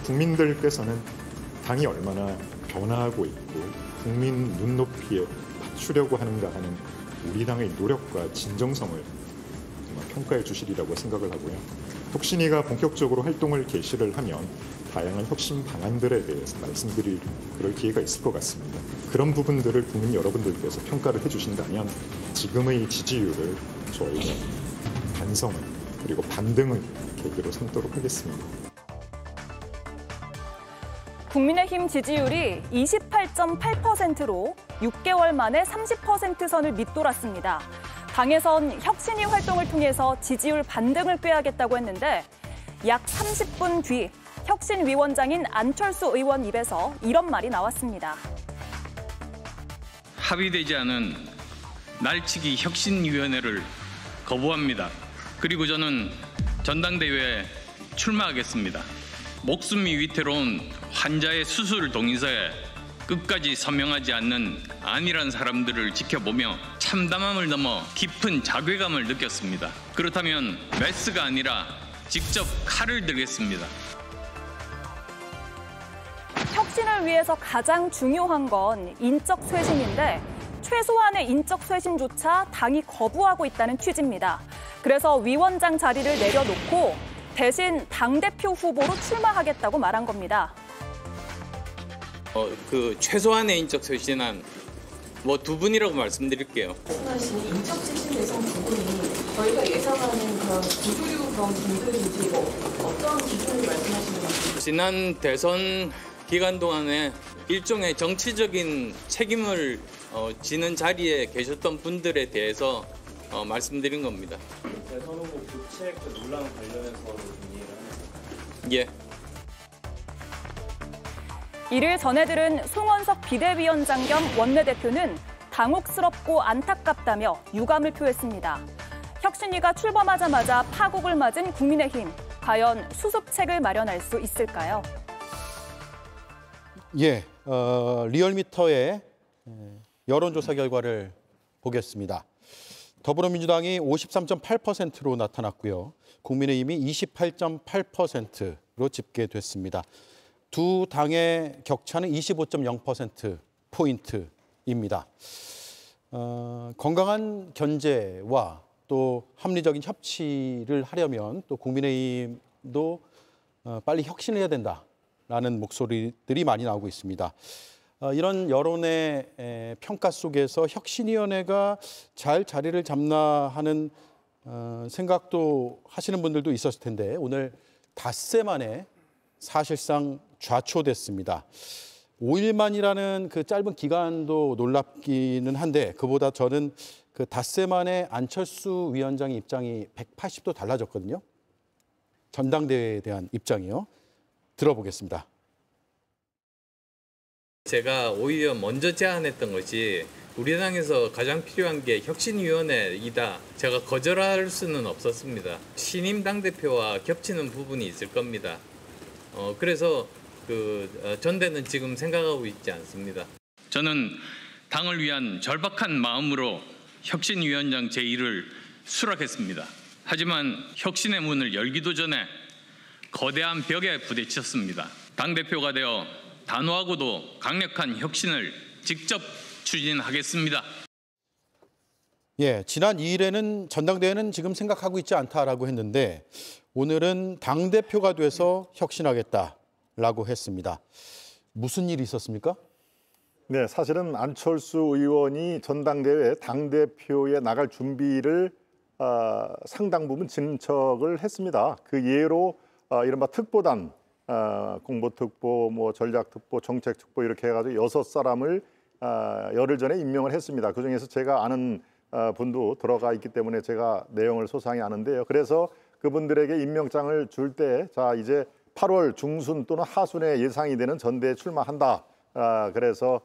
국민들께서는 당이 얼마나 변화하고 있고 국민 눈높이에 맞추려고 하는가 하는 우리 당의 노력과 진정성을 평가해 주시리라고 생각을 하고요. 혁신위가 본격적으로 활동을 개시를 하면 다양한 혁신 방안들에 대해서 말씀드릴 그럴 기회가 있을 것 같습니다. 그런 부분들을 국민 여러분들께서 평가를 해주신다면 지금의 지지율을 저희는 반성을 그리고 반등의 계기로 삼도록 하겠습니다. 국민의힘 지지율이 28.8%로 6개월 만에 30% 선을 밑돌았습니다. 당에선 혁신위 활동을 통해서 지지율 반등을 꾀하겠다고 했는데 약 30분 뒤 혁신위원장인 안철수 의원 입에서 이런 말이 나왔습니다. 합의되지 않은 날치기 혁신위원회를 거부합니다. 그리고 저는 전당대회에 출마하겠습니다. 목숨이 위태로운 환자의 수술 동의서에 끝까지 서명하지 않는 안일한 사람들을 지켜보며 참담함을 넘어 깊은 자괴감을 느꼈습니다. 그렇다면 메스가 아니라 직접 칼을 들겠습니다. 혁신을 위해서 가장 중요한 건 인적 쇄신인데 최소한의 인적 쇄신조차 당이 거부하고 있다는 취지입니다. 그래서 위원장 자리를 내려놓고 대신 당대표 후보로 출마하겠다고 말한 겁니다. 그 최소한의 인적 쇄신안 두 분이라고 말씀드릴게요. 말씀하신 인적 쇄신 대상 두 분이 저희가 예상하는 그런 구두류 그런 분들인지 어떤 기준을 말씀하시는 건지. 지난 대선 기간 동안에 일종의 정치적인 책임을 지는 자리에 계셨던 분들에 대해서 말씀드린 겁니다. 대선 후보 부채 논란 관련해서 이해를 하나요? 예. 이를 전해들은 송원석 비대위원장 겸 원내대표는 당혹스럽고 안타깝다며 유감을 표했습니다. 혁신위가 출범하자마자 파국을 맞은 국민의힘, 과연 수습책을 마련할 수 있을까요? 예, 리얼미터의 여론조사 결과를 보겠습니다. 더불어민주당이 53.8%로 나타났고요. 국민의힘이 28.8%로 집계됐습니다. 두 당의 격차는 25.0%포인트입니다. 건강한 견제와 또 합리적인 협치를 하려면 또 국민의힘도 빨리 혁신해야 된다라는 목소리들이 많이 나오고 있습니다. 이런 여론의 평가 속에서 혁신위원회가 잘 자리를 잡나 하는 생각도 하시는 분들도 있었을 텐데 오늘 닷새 만에 사실상 좌초됐습니다. 5일만이라는 그 짧은 기간도 놀랍기는 한데 그보다 저는 그 닷새 만에 안철수 위원장의 입장이 180도 달라졌거든요. 전당대회에 대한 입장이요. 들어보겠습니다. 제가 오히려 먼저 제안했던 것이 우리 당에서 가장 필요한 게 혁신위원회이다. 제가 거절할 수는 없었습니다. 신임 당대표와 겹치는 부분이 있을 겁니다. 그래서 전대는 지금 생각하고 있지 않습니다. 저는 당을 위한 절박한 마음으로 혁신위원장 제1을 수락했습니다. 하지만 혁신의 문을 열기도 전에 거대한 벽에 부딪혔습니다. 당대표가 되어 단호하고도 강력한 혁신을 직접 추진하겠습니다. 예, 지난 2일에는 전당대회는 지금 생각하고 있지 않다라고 했는데 오늘은 당대표가 돼서 혁신하겠다라고 했습니다. 무슨 일이 있었습니까? 네, 사실은 안철수 의원이 전당대회 당대표에 나갈 준비를 상당 부분 진척을 했습니다. 그 예로 이른바 특보단, 공보특보, 전략특보, 정책특보 이렇게 해가지고 6사람을 열흘 전에 임명을 했습니다. 그중에서 제가 아는 분도 들어가 있기 때문에 제가 내용을 소상히 아는데요. 그래서 그분들에게 임명장을 줄 때 자 이제 8월 중순 또는 하순에 예상이 되는 전대에 출마한다. 그래서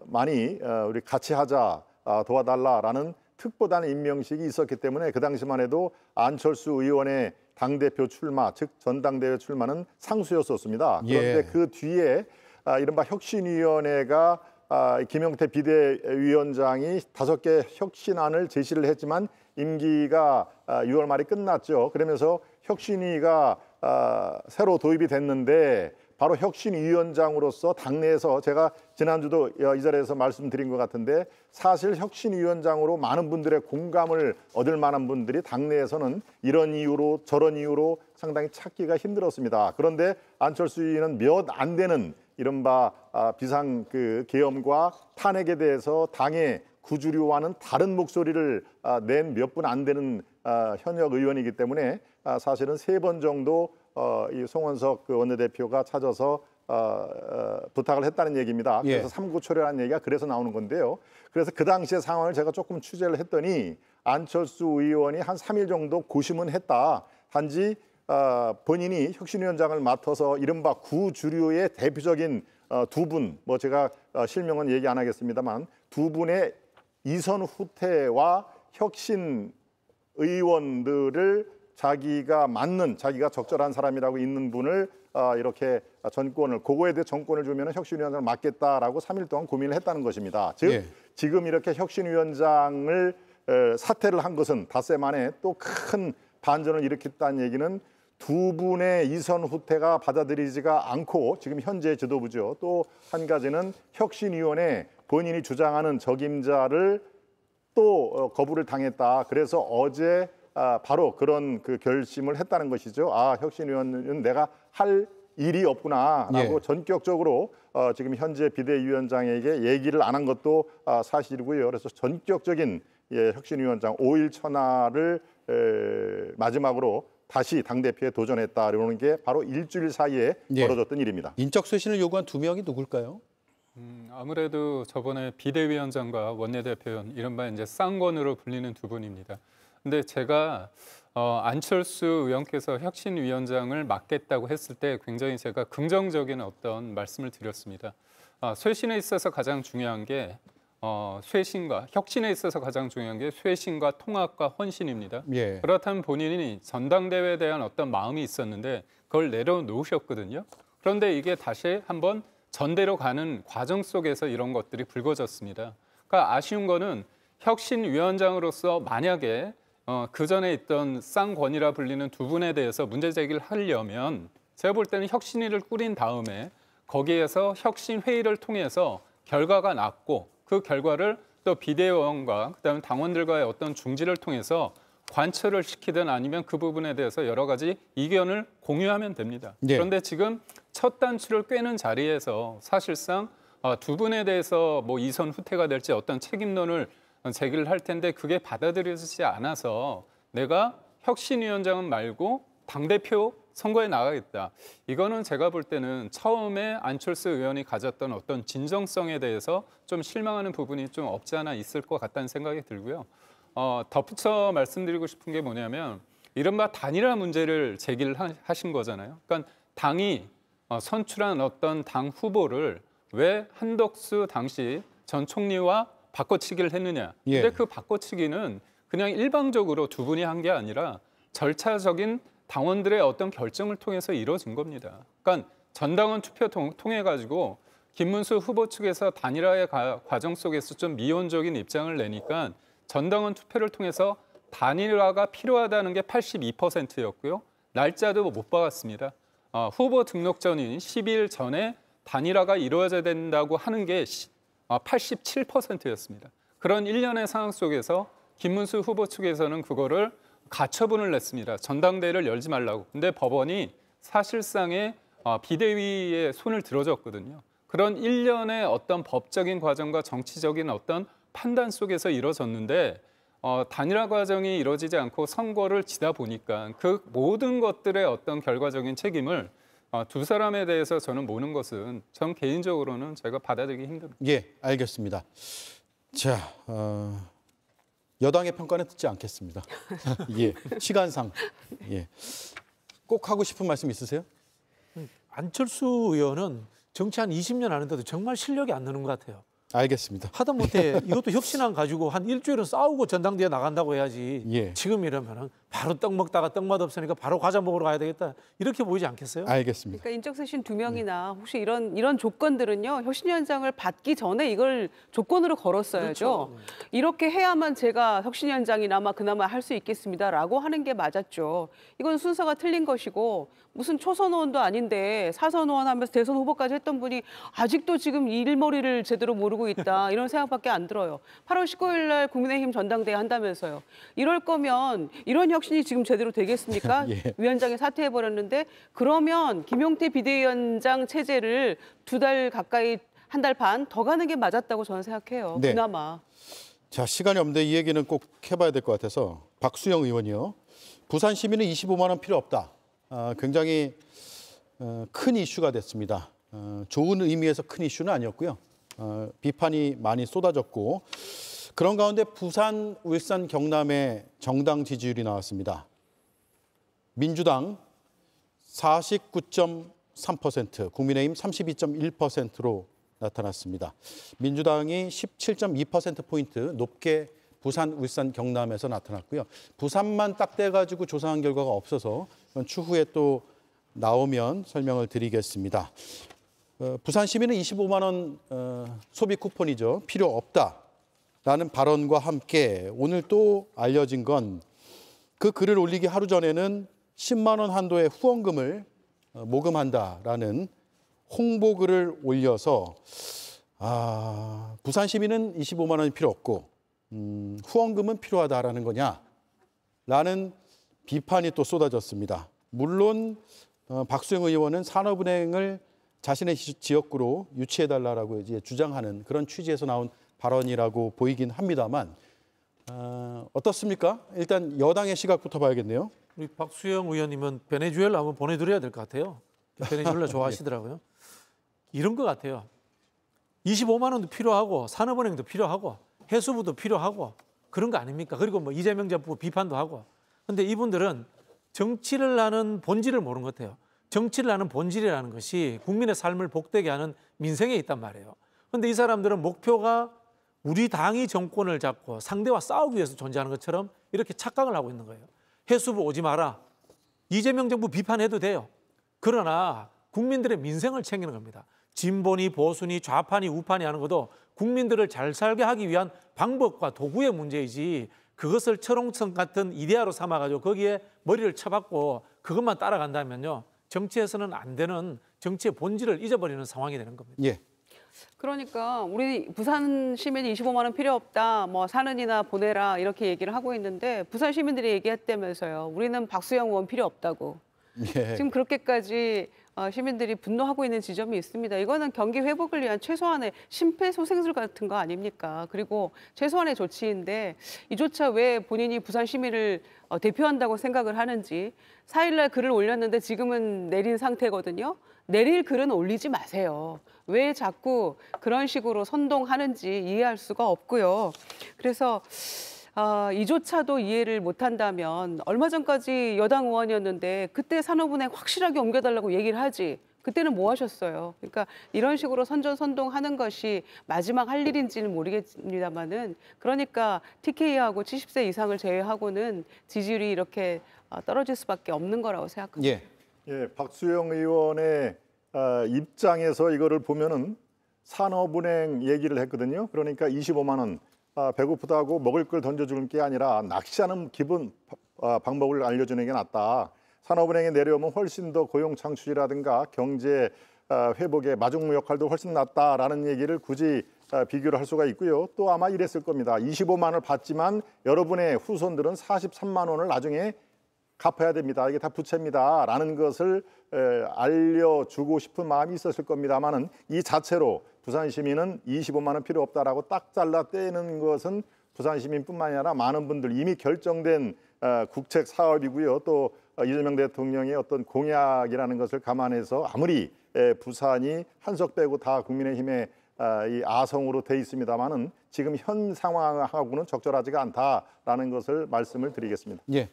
많이 우리 같이 하자, 도와달라라는 특보단 임명식이 있었기 때문에 그 당시만 해도 안철수 의원의 당대표 출마, 즉 전당대회 출마는 상수였었습니다. 그런데 예. 그 뒤에 이른바 혁신위원회가 김영태 비대위원장이 5개 혁신안을 제시를 했지만 임기가 6월 말에 끝났죠. 그러면서 혁신위가 새로 도입이 됐는데 바로 혁신위원장으로서 당내에서 제가 지난주도 이 자리에서 말씀드린 것 같은데 사실 혁신위원장으로 많은 분들의 공감을 얻을 만한 분들이 당내에서는 이런 이유로 저런 이유로 상당히 찾기가 힘들었습니다. 그런데 안철수 의원은 몇 안 되는 이른바 비상 계엄과 탄핵에 대해서 당의 구주류와는 다른 목소리를 낸 몇 분 안 되는 현역 의원이기 때문에 사실은 3번 정도 이 송원석 원내대표가 찾아서 부탁을 했다는 얘기입니다. 그래서 3구 초려한 얘기가 그래서 나오는 건데요. 그래서 그 당시의 상황을 제가 조금 취재를 했더니 안철수 의원이 한 3일 정도 고심은 했다. 단지 본인이 혁신위원장을 맡아서 이른바 구주류의 대표적인 두 분, 뭐 제가 실명은 얘기 안 하겠습니다만 두 분의 이선 후퇴와 혁신 의원들을 자기가 맞는, 자기가 적절한 사람이라고 있는 분을 이렇게 그거에 대해 정권을 주면 혁신위원장을 맡겠다라고 3일 동안 고민을 했다는 것입니다. 즉 지금 이렇게 혁신위원장을 사퇴를 한 것은 닷새 만에 또 큰 반전을 일으켰다는 얘기는 두 분의 이선 후퇴가 받아들이지가 않고 지금 현재 지도부죠. 또 한 가지는 혁신위원회 본인이 주장하는 적임자를 또 거부를 당했다. 그래서 어제 바로 그런 결심을 했다는 것이죠. 혁신위원은 내가 할 일이 없구나라고 전격적으로 지금 현재 비대위원장에게 얘기를 안 한 것도 사실이고요. 그래서 전격적인 혁신위원장 5일 천하를 마지막으로 다시 당대표에 도전했다. 이러는 게 바로 일주일 사이에 벌어졌던 일입니다. 인적 쇄신을 요구한 2명이 누굴까요? 아무래도 저번에 비대위원장과 원내대표연 이른바 이제 쌍권으로 불리는 두 분입니다. 근데 제가 안철수 의원께서 혁신위원장을 맡겠다고 했을 때 굉장히 제가 긍정적인 어떤 말씀을 드렸습니다. 쇄신에 있어서 가장 중요한 게 혁신에 있어서 가장 중요한 게 쇄신과 통합과 헌신입니다. 그렇다면 본인이 전당대회에 대한 어떤 마음이 있었는데 그걸 내려놓으셨거든요. 그런데 이게 다시 한번 전대로 가는 과정 속에서 이런 것들이 불거졌습니다. 그러니까 아쉬운 거는 혁신위원장으로서 만약에 그 전에 있던 쌍권이라 불리는 두 분에 대해서 문제 제기를 하려면 제가 볼 때는 혁신위를 꾸린 다음에 거기에서 혁신회의를 통해서 결과가 났고 그 결과를 또 비대위원과 그다음에 당원들과의 어떤 중지를 통해서 관철을 시키든 아니면 그 부분에 대해서 여러 가지 이견을 공유하면 됩니다. 그런데 지금 첫 단추를 꿰는 자리에서 사실상 두 분에 대해서 뭐 이선 후퇴가 될지 어떤 책임론을 제기를 할 텐데 그게 받아들여지지 않아서 내가 혁신위원장은 말고 당대표 선거에 나가겠다. 이거는 제가 볼 때는 처음에 안철수 의원이 가졌던 어떤 진정성에 대해서 좀 실망하는 부분이 좀 없지 않아 있을 것 같다는 생각이 들고요. 덧붙여 말씀드리고 싶은 게 뭐냐면 이른바 단일화 문제를 제기를 하신 거잖아요. 그러니까 당이 선출한 어떤 당 후보를 왜 한덕수 당시 전 총리와 바꿔치기를 했느냐. 근데 그 바꿔치기는 그냥 일방적으로 두 분이 한 게 아니라 절차적인 당원들의 어떤 결정을 통해서 이루어진 겁니다. 그러니까 전당원 투표 통해 가지고 김문수 후보 측에서 단일화의 과정 속에서 좀 미온적인 입장을 내니까 전당원 투표를 통해서 단일화가 필요하다는 게 82%였고요. 날짜도 못 박았습니다. 후보 등록 전인 10일 전에 단일화가 이루어져야 된다고 하는 게 87%였습니다. 그런 일련의 상황 속에서 김문수 후보 측에서는 그거를 가처분을 냈습니다. 전당대회를 열지 말라고. 근데 법원이 사실상의 비대위에 손을 들어줬거든요. 그런 일련의 어떤 법적인 과정과 정치적인 어떤 판단 속에서 이루어졌는데 단일화 과정이 이루어지지 않고 선거를 지다 보니까 그 모든 것들의 어떤 결과적인 책임을 두 사람에 대해서 저는 모는 것은 전 개인적으로는 제가 받아들이기 힘듭니다. 알겠습니다. 자, 여당의 평가는 듣지 않겠습니다. 시간상. 꼭 하고 싶은 말씀 있으세요? 안철수 의원은 정치 한 20년 하는데도 정말 실력이 안 느는 것 같아요. 알겠습니다. 하다못해 이것도 혁신안 가지고 한 일주일은 싸우고 전당대회 나간다고 해야지. 지금 이러면은 바로 떡 먹다가 떡맛 없으니까 바로 과자 먹으러 가야 되겠다. 이렇게 보이지 않겠어요? 알겠습니다. 그러니까 인적쇄신 2명이나 혹시 이런 조건들은요. 혁신위원장을 받기 전에 이걸 조건으로 걸었어야죠. 그렇죠. 이렇게 해야만 제가 혁신위원장이나마 그나마 할 수 있겠습니다라고 하는 게 맞았죠. 이건 순서가 틀린 것이고 무슨 초선 의원도 아닌데 사선 의원 하면서 대선 후보까지 했던 분이 아직도 지금 일머리를 제대로 모르고 있다. 이런 생각밖에 안 들어요. 8월 19일 날 국민의힘 전당대회 한다면서요. 이럴 거면 이런 혁신이 지금 제대로 되겠습니까? 예. 위원장이 사퇴해버렸는데 그러면 김용태 비대위원장 체제를 2달 가까이, 1달 반 더 가는 게 맞았다고 저는 생각해요. 네. 그나마. 자, 시간이 없는데 이 얘기는 꼭 해봐야 될 것 같아서 박수영 의원이요. 부산 시민은 25만 원 필요 없다. 굉장히 큰 이슈가 됐습니다. 좋은 의미에서 큰 이슈는 아니었고요. 비판이 많이 쏟아졌고 그런 가운데 부산, 울산, 경남의 정당 지지율이 나왔습니다. 민주당 49.3%, 국민의힘 32.1%로 나타났습니다. 민주당이 17.2%포인트 높게 부산, 울산, 경남에서 나타났고요. 부산만 딱 떼가지고 조사한 결과가 없어서 추후에 또 나오면 설명을 드리겠습니다. 부산 시민은 25만 원 소비 쿠폰이죠. 필요 없다라는 발언과 함께 오늘 또 알려진 건 그 글을 올리기 하루 전에는 10만 원 한도의 후원금을 모금한다라는 홍보글을 올려서 부산 시민은 25만 원이 필요 없고 후원금은 필요하다라는 거냐라는 비판이 또 쏟아졌습니다. 물론 박수영 의원은 산업은행을 자신의 지역구로 유치해달라고 이제 주장하는 그런 취지에서 나온 발언이라고 보이긴 합니다만 어떻습니까? 일단 여당의 시각부터 봐야겠네요. 우리 박수영 의원님은 베네수엘라 한번 보내드려야 될 것 같아요. 베네수엘라 좋아하시더라고요. 이런 것 같아요. 25만 원도 필요하고 산업은행도 필요하고 해수부도 필요하고 그런 거 아닙니까? 그리고 뭐 이재명 정부 비판도 하고. 근데 이분들은 정치를 하는 본질을 모르는 것 같아요. 정치를 하는 본질이라는 것이 국민의 삶을 복되게 하는 민생에 있단 말이에요. 근데 이 사람들은 목표가 우리 당이 정권을 잡고 상대와 싸우기 위해서 존재하는 것처럼 이렇게 착각을 하고 있는 거예요. 해수부 오지 마라. 이재명 정부 비판해도 돼요. 그러나 국민들의 민생을 챙기는 겁니다. 진보니 보수니 좌파니 우파니 하는 것도 국민들을 잘 살게 하기 위한 방법과 도구의 문제이지 그것을 철옹성 같은 이데아로 삼아가지고 거기에 머리를 쳐박고 그것만 따라간다면요. 정치에서는 안 되는 정치의 본질을 잊어버리는 상황이 되는 겁니다. 예. 그러니까 우리 부산 시민이 25만 원 필요 없다, 뭐 사는이나 보내라 이렇게 얘기를 하고 있는데 부산 시민들이 얘기했다면서요. 우리는 박수영 의원 필요 없다고. 예. 지금 그렇게까지 시민들이 분노하고 있는 지점이 있습니다. 이거는 경기 회복을 위한 최소한의 심폐소생술 같은 거 아닙니까? 그리고 최소한의 조치인데 이조차 왜 본인이 부산 시민을 대표한다고 생각을 하는지 4일 날 글을 올렸는데 지금은 내린 상태거든요. 내릴 글은 올리지 마세요. 왜 자꾸 그런 식으로 선동하는지 이해할 수가 없고요. 그래서 이조차도 이해를 못한다면 얼마 전까지 여당 의원이었는데 그때 산업은행 확실하게 옮겨달라고 얘기를 하지. 그때는 뭐 하셨어요? 그러니까 이런 식으로 선전선동하는 것이 마지막 할 일인지는 모르겠습니다만은 그러니까 TK하고 70세 이상을 제외하고는 지지율이 이렇게 떨어질 수밖에 없는 거라고 생각합니다. 예. 예, 박수영 의원의 입장에서 이거를 보면은 산업은행 얘기를 했거든요. 그러니까 25만 원 배고프다고 먹을 걸 던져주는 게 아니라 낚시하는 기본 방법을 알려주는 게 낫다. 산업은행에 내려오면 훨씬 더 고용 창출이라든가 경제 회복의 마중무 역할도 훨씬 낫다라는 얘기를 굳이 비교를 할 수가 있고요. 또 아마 이랬을 겁니다. 25만 원을 받지만 여러분의 후손들은 43만 원을 나중에 갚아야 됩니다. 이게 다 부채입니다. 라는 것을 알려주고 싶은 마음이 있었을 겁니다만은 이 자체로 부산 시민은 25만 원 필요 없다라고 딱 잘라 떼는 것은 부산 시민뿐만 아니라 많은 분들 이미 결정된 국책 사업이고요. 또 이재명 대통령의 어떤 공약이라는 것을 감안해서 아무리 부산이 한석 빼고 다 국민의힘의 이 아성으로 돼 있습니다만은 지금 현 상황하고는 적절하지가 않다라는 것을 말씀을 드리겠습니다. 예.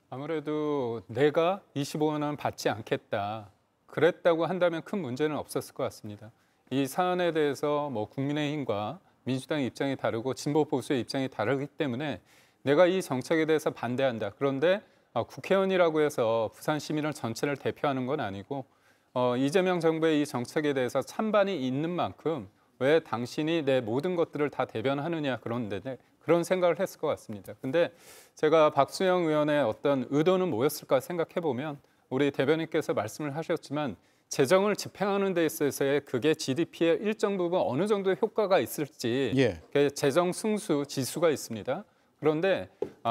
아무래도 내가 25만 원 받지 않겠다. 그랬다고 한다면 큰 문제는 없었을 것 같습니다. 이 사안에 대해서 뭐 국민의힘과 민주당의 입장이 다르고 진보 보수의 입장이 다르기 때문에 내가 이 정책에 대해서 반대한다. 그런데 국회의원이라고 해서 부산 시민을 전체를 대표하는 건 아니고 이재명 정부의 이 정책에 대해서 찬반이 있는 만큼 왜 당신이 내 모든 것들을 다 대변하느냐 그런 생각을 했을 것 같습니다. 근데 제가 박수영 의원의 어떤 의도는 뭐였을까 생각해 보면 우리 대변인께서 말씀을 하셨지만 재정을 집행하는 데 있어서의 그게 GDP의 일정 부분 어느 정도의 효과가 있을지 그 재정 승수 지수가 있습니다. 그런데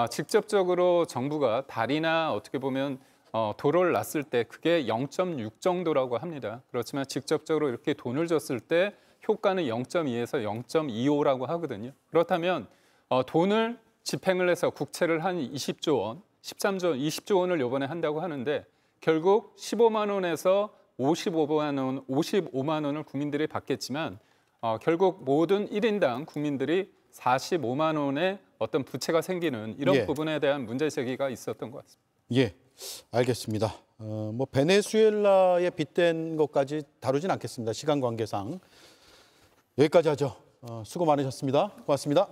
직접적으로 정부가 달이나 어떻게 보면 도로를 놨을 때 그게 0.6 정도라고 합니다. 그렇지만 직접적으로 이렇게 돈을 줬을 때 효과는 0.2에서 0.25라고 하거든요. 그렇다면 돈을 집행을 해서 국채를 한 20조 원, 13조 원, 20조 원을 이번에 한다고 하는데 결국 15만 원에서 55만 원을 국민들이 받겠지만 결국 모든 1인당 국민들이 45만 원의 어떤 부채가 생기는 이런 부분에 대한 문제 제기가 있었던 것 같습니다. 예, 알겠습니다. 뭐 베네수엘라에 빗댄 것까지 다루진 않겠습니다. 시간 관계상 여기까지 하죠. 수고 많으셨습니다. 고맙습니다.